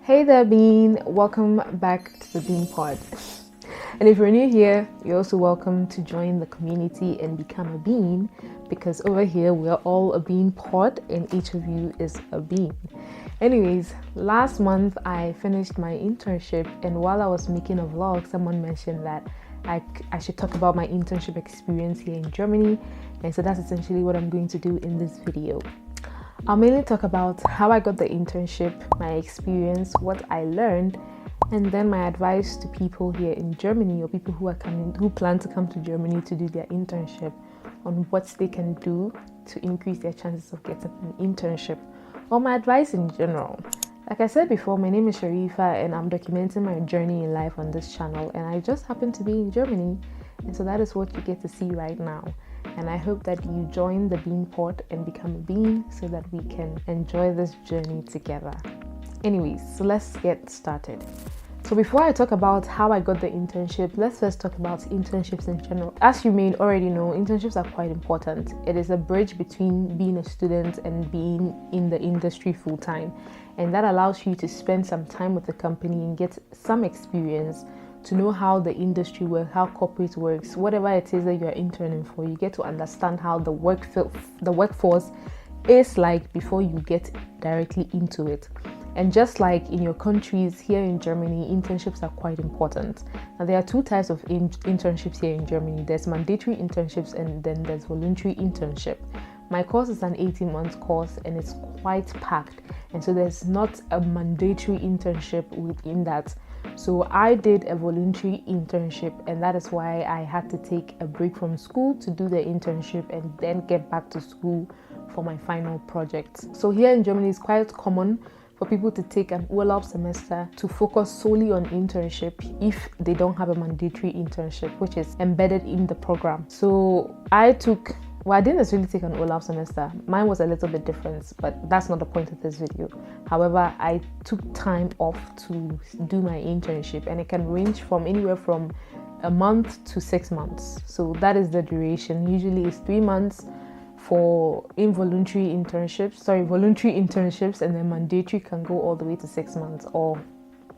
Hey there, Bean. Welcome back to the Bean Pod. And if you're new here, you're also welcome to join the community and become a bean, because over here we're all a bean pod and each of you is a bean. Anyways, last month I finished my internship, and while I was making a vlog, someone mentioned that I should talk about my internship experience here in Germany, and so that's essentially what I'm going to do in this video. I'll mainly talk about how I got the internship, my experience, what I learned, and then my advice to people here in Germany or people who plan to come to Germany to do their internship on what they can do to increase their chances of getting an internship, or my advice in general. Like I said before, my name is Sharifa and I'm documenting my journey in life on this channel, and I just happen to be in Germany, and so that is what you get to see right now. And I hope that you join the Bean Pod and become a bean so that we can enjoy this journey together. Anyways, so let's get started. So before I talk about how I got the internship, let's first talk about internships in general. As you may already know, internships are quite important. It is a bridge between being a student and being in the industry full time. And that allows you to spend some time with the company and get some experience to know how the industry works, how corporate works, whatever it is that you're interning for. You get to understand how the workforce is like before you get directly into it. And just like in your countries, here in Germany, internships are quite important. Now, there are two types of internships here in Germany. There's mandatory internships and then there's voluntary internship. My course is an 18-month course and it's quite packed. And so there's not a mandatory internship within that. So I did a voluntary internship, and that is why I had to take a break from school to do the internship and then get back to school for my final project. So here in Germany, it's quite common for people to take an Urlaub semester to focus solely on internship if they don't have a mandatory internship, which is embedded in the program. So I didn't necessarily take an Urlaub semester. Mine was a little bit different, but that's not the point of this video. However, I took time off to do my internship, and it can range from anywhere from a month to 6 months. So that is the duration. Usually it's 3 months for voluntary internships, and then mandatory can go all the way to 6 months, or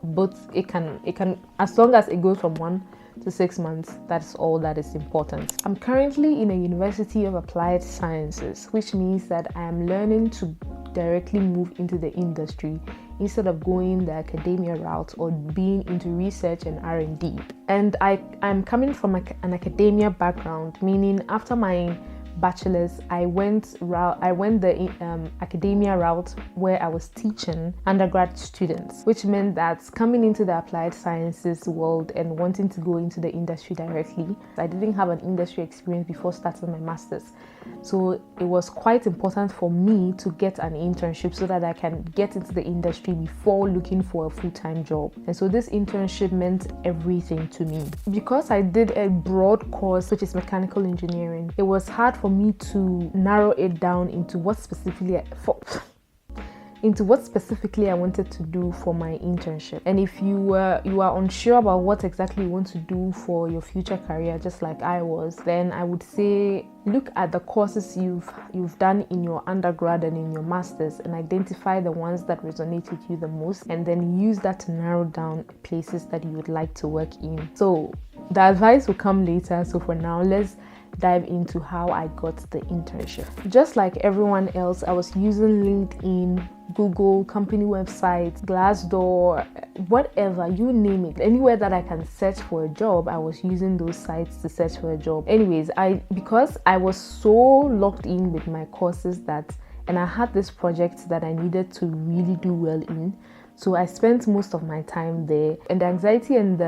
both. It can as long as it goes from 1 to 6 months, that's all that is important. I'm currently in a University of Applied Sciences, which means that I am learning to directly move into the industry instead of going the academia route or being into research and R&D. And I'm coming from an academia background, meaning after my bachelor's, I went the academia route where I was teaching undergrad students, which meant that coming into the applied sciences world and wanting to go into the industry directly, I didn't have an industry experience before starting my master's. So it was quite important for me to get an internship so that I can get into the industry before looking for a full-time job. And so this internship meant everything to me. Because I did a broad course, which is mechanical engineering, it was hard for me to narrow it down into what specifically I wanted to do for my internship. And if you are unsure about what exactly you want to do for your future career, just like I was, then I would say look at the courses you've done in your undergrad and in your masters and identify the ones that resonate with you the most, and then use that to narrow down places that you would like to work in. So the advice will come later. So for now, let's dive into how I got the internship. Just like everyone else, I was using LinkedIn, Google, company websites, Glassdoor, whatever, you name it. Anywhere that I can search for a job, I was using those sites to search for a job. Anyways, because I was so locked in with my courses and I had this project that I needed to really do well in. So I spent most of my time there, and the anxiety and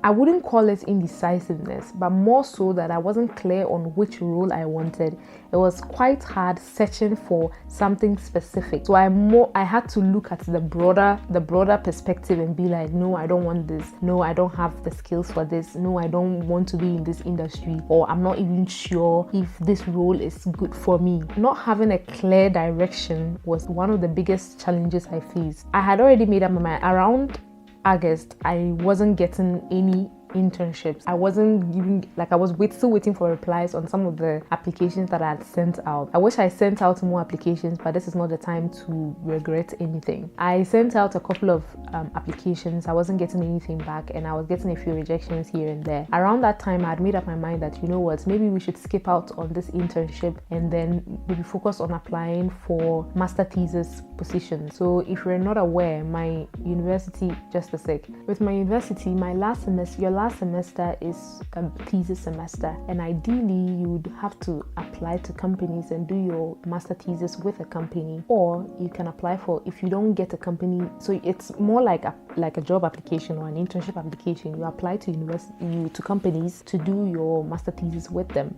I wouldn't call it indecisiveness, but more so that I wasn't clear on which role I wanted. It was quite hard searching for something specific. So I had to look at the broader perspective and be like, no, I don't want this. No, I don't have the skills for this. No, I don't want to be in this industry, or I'm not even sure if this role is good for me. Not having a clear direction was one of the biggest challenges I faced. I had already made up my mind. Around August, I wasn't getting any internships. I wasn't giving, like I was still waiting for replies on some of the applications that I had sent out. I wish I sent out more applications, but this is not the time to regret anything. I sent out a couple of applications. I wasn't getting anything back, and I was getting a few rejections here and there. Around that time, I had made up my mind that, you know what, maybe we should skip out on this internship and then maybe focus on applying for master thesis positions. So if you're not aware, my university, just a sec, with my university, your last semester is a thesis semester, and ideally you would have to apply to companies and do your master thesis with a company, or you can apply for, if you don't get a company, so it's more like a job application or an internship application. You apply to companies to do your master thesis with them.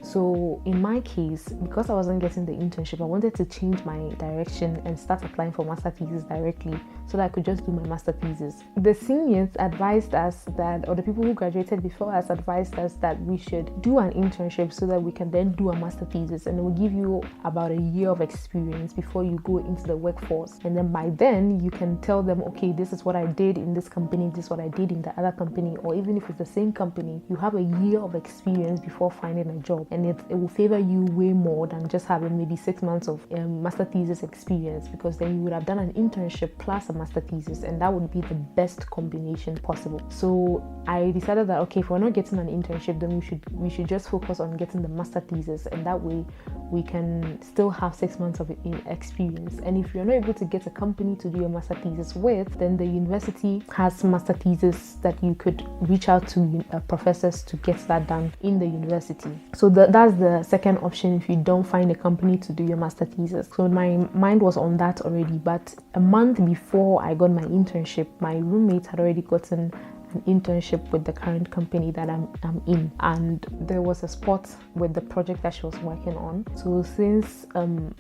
So in my case, because I wasn't getting the internship, I wanted to change my direction and start applying for master thesis directly so that I could just do my master thesis. The seniors advised us that, or the people who graduated before us advised us that we should do an internship so that we can then do a master thesis, and it will give you about a year of experience before you go into the workforce. And then by then you can tell them, okay, this is what I did in this company, this is what I did in the other company, or even if it's the same company, you have a year of experience before finding a job. And it will favor you way more than just having maybe 6 months of master thesis experience, because then you would have done an internship plus a master thesis, and that would be the best combination possible. So I decided that, okay, if we're not getting an internship, then we should just focus on getting the master thesis, and that way we can still have 6 months of experience. And if you're not able to get a company to do a master thesis with, then the university has master thesis that you could reach out to professors to get that done in the university. So that's the second option if you don't find a company to do your master thesis. So my mind was on that already, but a month before I got my internship, my roommate had already gotten an internship with the current company that I'm in, and there was a spot with the project that she was working on. So since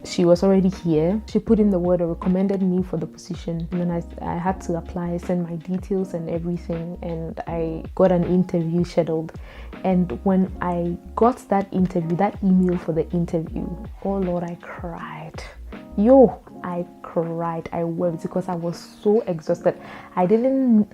she was already here, she put in the word or recommended me for the position, and then I had to apply, send my details and everything, and I got an interview scheduled. And when I got that interview, that email for the interview, oh Lord, I cried. I cried. I wept because I was so exhausted. I didn't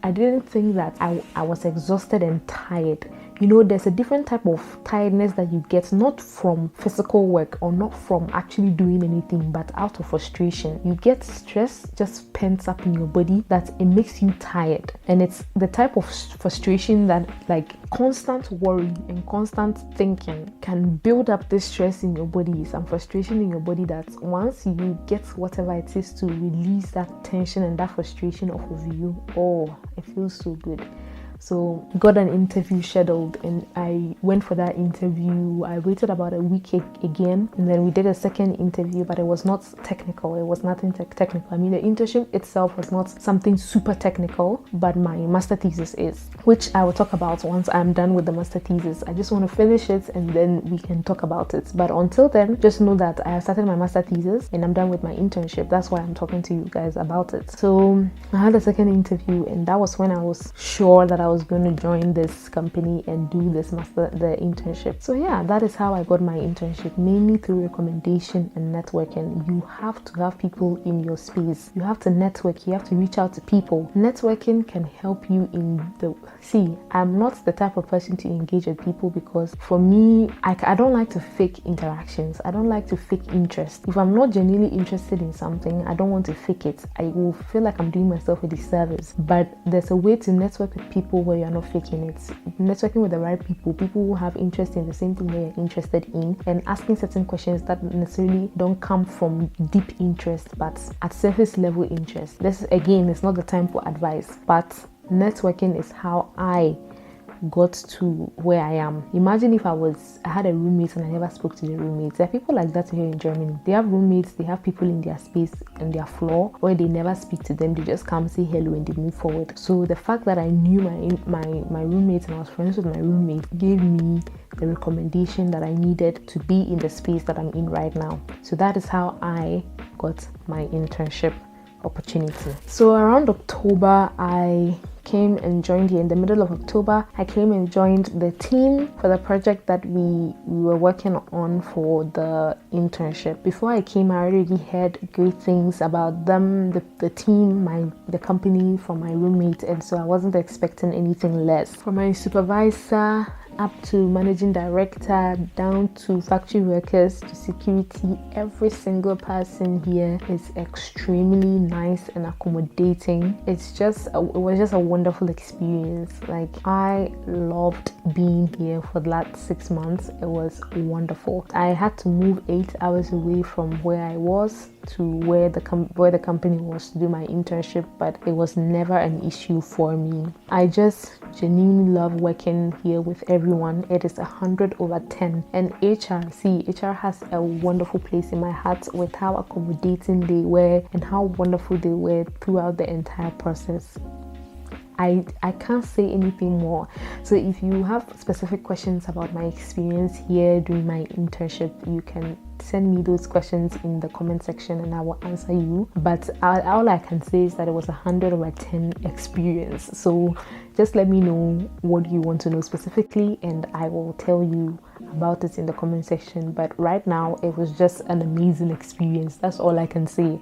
think that I was exhausted and tired. You know, there's a different type of tiredness that you get, not from physical work or not from actually doing anything, but out of frustration. You get stress just pent up in your body that it makes you tired. And it's the type of frustration that, like, constant worry and constant thinking can build up this stress in your body, some frustration in your body, that once you get whatever it is to release that tension and that frustration off of you, oh, it feels so good. So got an interview scheduled, and I went for that interview. I waited about a week again, and then we did a second interview, but it was not technical. It was nothing technical. I mean, the internship itself was not something super technical, but my master thesis is, which I will talk about once I'm done with the master thesis. I just want to finish it and then we can talk about it. But until then, just know that I have started my master thesis and I'm done with my internship. That's why I'm talking to you guys about it. So I had a second interview, and that was when I was sure that I was going to join this company and do the internship. So yeah, that is how I got my internship, mainly through recommendation and networking. You have to have people in your space. You have to network. You have to reach out to people. Networking can help you I'm not the type of person to engage with people, because for me, I don't like to fake interactions. I don't like to fake interest. If I'm not genuinely interested in something, I don't want to fake it. I will feel like I'm doing myself a disservice. But there's a way to network with people where you're not faking it. Networking with the right people who have interest in the same thing that you're interested in, and asking certain questions that necessarily don't come from deep interest, but at surface level interest. This, again, is not the time for advice, but networking is how I got to where I am. Imagine if I had a roommate and I never spoke to the roommates. There are people like that here in Germany. They have roommates, they have people in their space and their floor where they never speak to them. They just come, say hello, and they move forward. So the fact that I knew my roommate and I was friends with my roommate gave me the recommendation that I needed to be in the space that I'm in right now. So that is how I got my internship opportunity. So around October, I came and joined here in the middle of October. I came and joined the team for the project that we were working on for the internship. Before I came, I already heard great things about them, the team, the company from my roommate, and so I wasn't expecting anything less. From my supervisor up to managing director, down to factory workers, to security, every single person here is extremely nice and accommodating. It was just a wonderful experience. Like, I loved being here for the last 6 months. It was wonderful. I had to move 8 hours away from where I was to where the company was to do my internship, but it was never an issue for me. I just genuinely love working here with everyone. It is 100/10. And HR has a wonderful place in my heart with how accommodating they were and how wonderful they were throughout the entire process. I can't say anything more. So if you have specific questions about my experience here during my internship, you can send me those questions in the comment section and I will answer you. But all I can say is that it was 100/10 experience. So just let me know what you want to know specifically and I will tell you about it in the comment section. But right now, it was just an amazing experience. That's all I can say.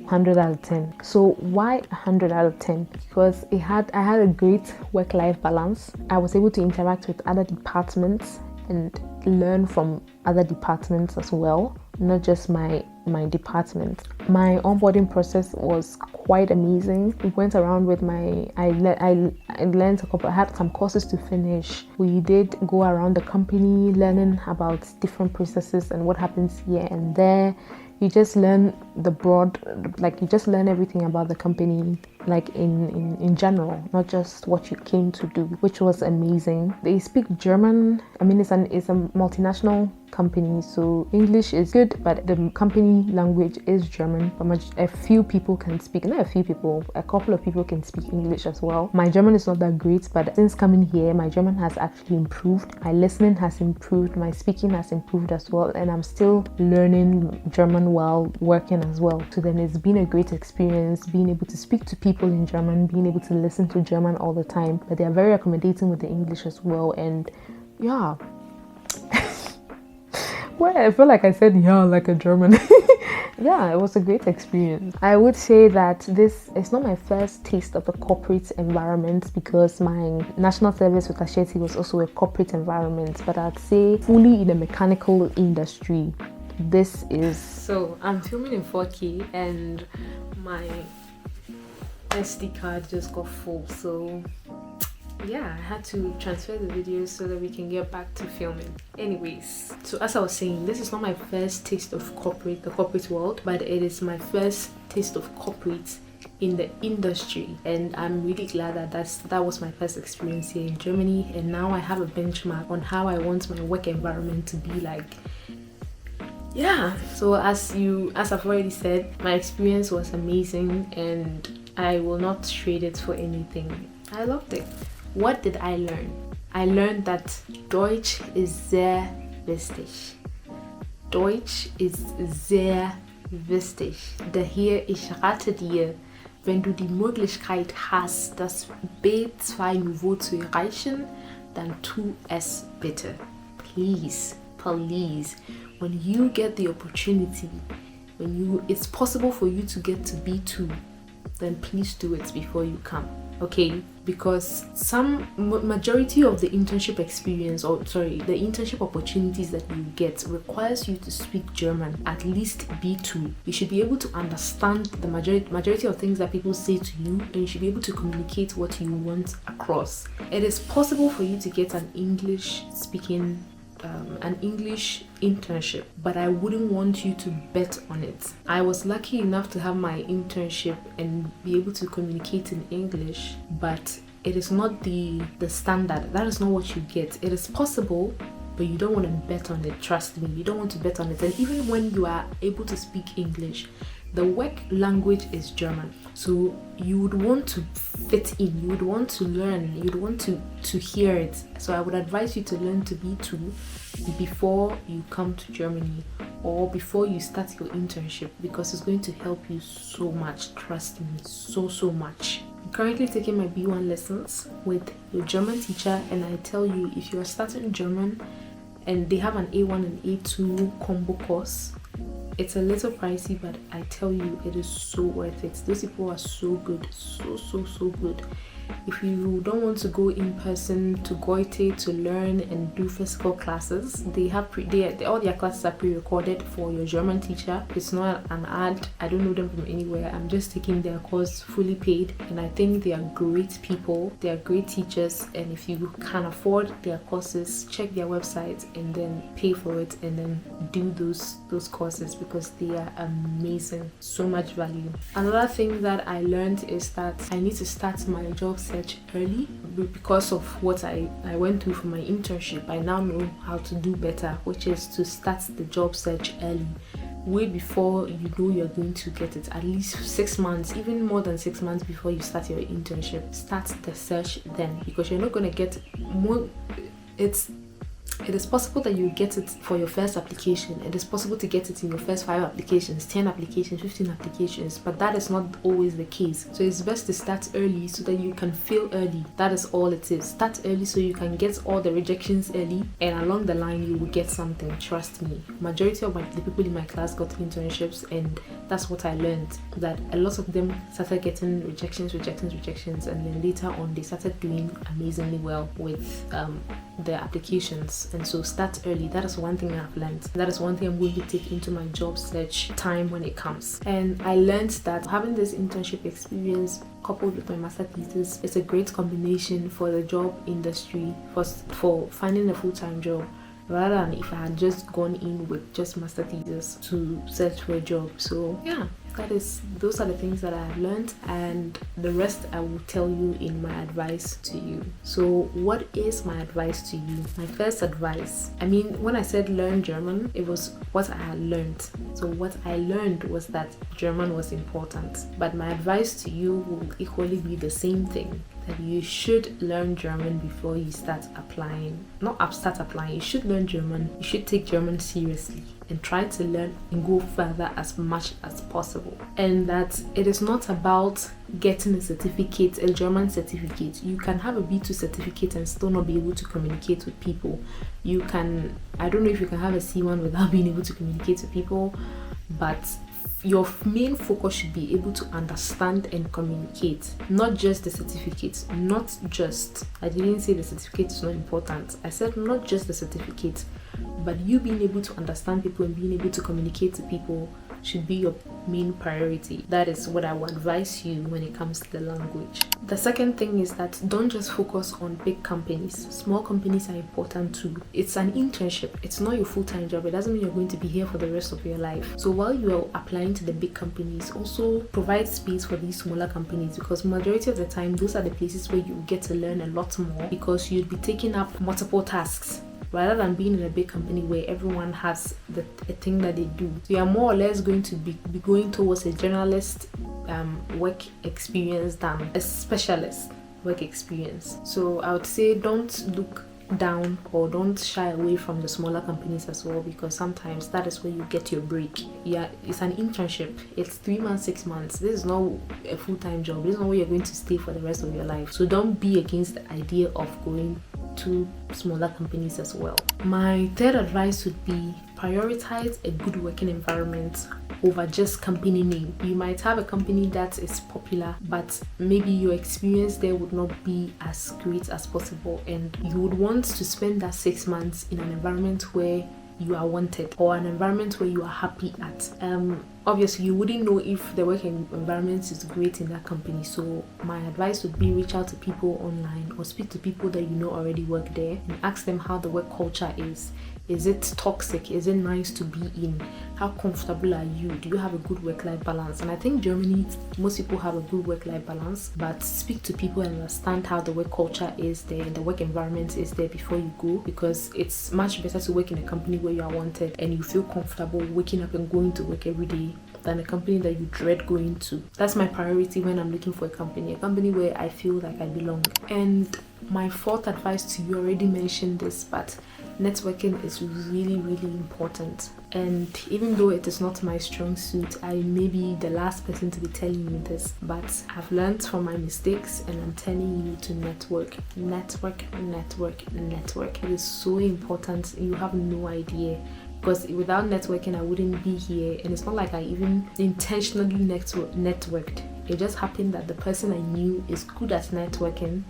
100/10. So why 100/10? Because I had a great work-life balance. I was able to interact with other departments and learn from other departments as well, not just my department. My onboarding process was quite amazing. We went around with I learned I had some courses to finish. We did go around the company learning about different processes and what happens here and there. You just learn you just learn everything about the company, like in general, not just what you came to do, which was amazing. They speak German. I mean, it's a multinational company, so English is good, but the company language is German. A few people can speak, not a few people, a couple of people can speak English as well. My German is not that great, but since coming here, my German has actually improved. My listening has improved, my speaking has improved as well, and I'm still learning German while working as well. So then it's been a great experience being able to speak to people in German, being able to listen to German all the time, but they are very accommodating with the English as well. And yeah. Well, I feel like I said yeah like a German. Yeah, it was a great experience. I would say that this is not my first taste of the corporate environment because my national service with Asheti was also a corporate environment, but I'd say fully in the mechanical industry. This is... So I'm filming in 4K and my SD card just got full, so yeah, I had to transfer the videos so that we can get back to filming. Anyways, so as I was saying, this is not my first taste of the corporate world, but it is my first taste of corporate in the industry, and I'm really glad that was my first experience here in Germany, and now I have a benchmark on how I want my work environment to be like. Yeah, so as I've already said, my experience was amazing and I will not trade it for anything. I loved it. What did I learn? I learned that Deutsch ist sehr wichtig. Deutsch ist sehr wichtig. Daher, ich rate dir, wenn du die Möglichkeit hast, das B2-Niveau zu erreichen, dann tu es bitte. Please. When you get the opportunity, it's possible for you to get to B2, then please do it before you come. Okay, because some majority of the internship experience, the internship opportunities that you get requires you to speak German, at least B2. You should be able to understand the majority of things that people say to you, and you should be able to communicate what you want across. It is possible for you to get an English internship, but I wouldn't want you to bet on it. I was lucky enough to have my internship and be able to communicate in English, but it is not the standard. That is not what you get. It is possible, but you don't want to bet on it. Trust me, you don't want to bet on it. And even when you are able to speak English, the work language is German, so you would want to fit in, you would want to learn, you'd want to hear it. So I would advise you to learn to B2 before you come to Germany or before you start your internship, because it's going to help you so much. Trust me, so much. currently taking my B1 lessons with a German teacher, and I tell you, if you are starting German and they have an A1 and A2 combo course, it's a little pricey, but I tell you, it is so worth it. Those people are so good, so good. If you don't want to go in person to Goethe to learn and do physical classes, they have all their classes are pre-recorded for your German teacher. It's not an ad. I don't know them from anywhere. I'm just taking their course fully paid, and I think they are great people. They are great teachers, and if you can afford their courses, check their website and then pay for it and then do those courses, because they are amazing. So much value. Another thing that I learned is that I need to start my job search early because of what I went through for my internship. I now know how to do better, which is to start the job search early, way before you know you're going to get it. At least 6 months, even more than 6 months before you start your internship. Start the search then, because you're not going to get more. It is possible that you get it for your first application. It is possible to get it in your first 5 applications, 10 applications, 15 applications, but that is not always the case. So it's best to start early so that you can fail early. That is all it is. Start early so you can get all the rejections early, and along the line you will get something. Trust me. Majority of the people in my class got internships, and that's what I learned, that a lot of them started getting rejections, and then later on they started doing amazingly well with their applications. And so start early. That is one thing I've learned. That is one thing I'm going to take into my job search time when it comes. And I learned that having this internship experience coupled with my master thesis is a great combination for the job industry, for finding a full-time job, rather than if I had just gone in with just master thesis to search for a job. So yeah, those are the things that I have learned, and the rest I will tell you in my advice to you. So what is my advice to you? My first advice, when I said learn German, it was what I had learned. So what I learned was that German was important, but my advice to you will equally be the same thing, that you should learn German before you start applying. You should learn German. You should take German seriously and try to learn and go further as much as possible. And that it is not about getting a German certificate. You can have a B2 certificate and still not be able to communicate with people. I don't know if you can have a C1 without being able to communicate with people, but your main focus should be able to understand and communicate, not just the certificate. I didn't say the certificate is not important. I said not just the certificate, but you being able to understand people and being able to communicate to people should be your main priority. That is what I would advise you when it comes to the language. The second thing is that don't just focus on big companies. Small companies are important too. It's an internship. It's not your full-time job. It doesn't mean you're going to be here for the rest of your life. So while you are applying to the big companies, also provide space for these smaller companies, because majority of the time those are the places where you get to learn a lot more, because you'd be taking up multiple tasks, rather than being in a big company where everyone has a thing that they do. So you are more or less going to be going towards a generalist work experience than a specialist work experience. So I would say don't look down or don't shy away from the smaller companies as well, because sometimes that is where you get your break. Yeah, it's an internship. It's 3 months, 6 months. This is not a full-time job. This is not where you're going to stay for the rest of your life. So don't be against the idea of going to smaller companies as well. My third advice would be prioritize a good working environment over just company name. You might have a company that is popular, but maybe your experience there would not be as great as possible, and you would want to spend that 6 months in an environment where you are wanted, or an environment where you are happy at. Obviously you wouldn't know if the working environment is great in that company, so my advice would be reach out to people online or speak to people that you know already work there and ask them how the work culture is. Is it toxic? Is it nice to be in? How comfortable are you? Do you have a good work-life balance? And I think Germany, most people have a good work-life balance, but speak to people and understand how the work culture is there and the work environment is there before you go, because it's much better to work in a company where you are wanted and you feel comfortable waking up and going to work every day than a company that you dread going to. That's my priority when I'm looking for a company where I feel like I belong. And my fourth advice to you, already mentioned this, but networking is really, really important. And even though it is not my strong suit, I may be the last person to be telling you this, but I've learned from my mistakes, and I'm telling you to network. It is so important. You have no idea, because without networking I wouldn't be here. And it's not like I even intentionally networked. It just happened that the person I knew is good at networking,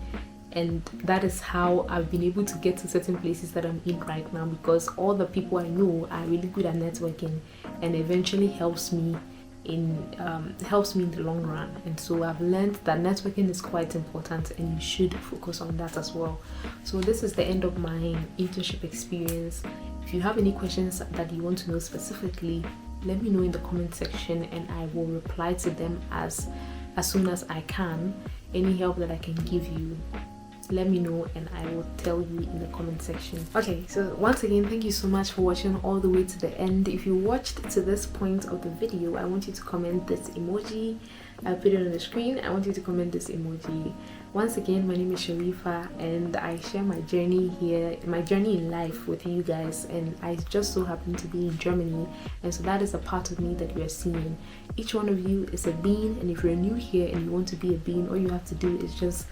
and that is how I've been able to get to certain places that I'm in right now, because all the people I know are really good at networking, and eventually helps me in the long run. And so I've learned that networking is quite important, and you should focus on that as well. So this is the end of my internship experience. If you have any questions that you want to know specifically, let me know in the comment section, and I will reply to them as soon as I can. Any help that I can give you, let me know and I will tell you in the comment section. Okay, so once again, thank you so much for watching all the way to the end. If you watched to this point of the video, I want you to comment this emoji. I'll put it on the screen. I want you to comment this emoji. Once again, my name is Sharifa, and I share my journey here, my journey in life with you guys, and I just so happen to be in Germany, and so that is a part of me that you're seeing. Each one of you is a bean, and if you're new here and you want to be a bean, all you have to do is just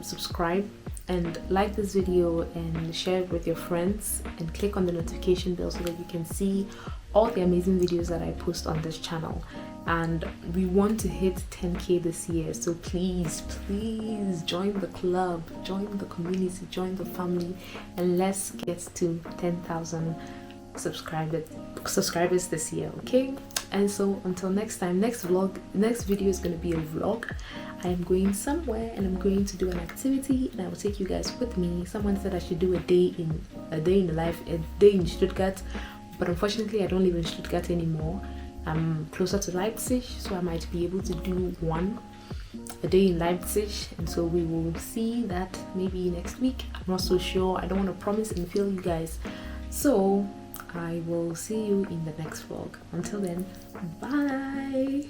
subscribe and like this video and share it with your friends, and click on the notification bell so that you can see all the amazing videos that I post on this channel. And we want to hit 10k this year, so please join the club, join the community, join the family, and let's get to 10,000 subscribers this year, okay? And so until next time, next video is going to be a vlog. I am going somewhere and I'm going to do an activity, and I will take you guys with me. Someone said I should do a day in Stuttgart, but unfortunately I don't live in Stuttgart anymore. I'm closer to Leipzig, so I might be able to do a day in Leipzig, and so we will see that maybe next week. I'm not so sure. I don't want to promise and fail you guys, so I will see you in the next vlog. Until then, bye.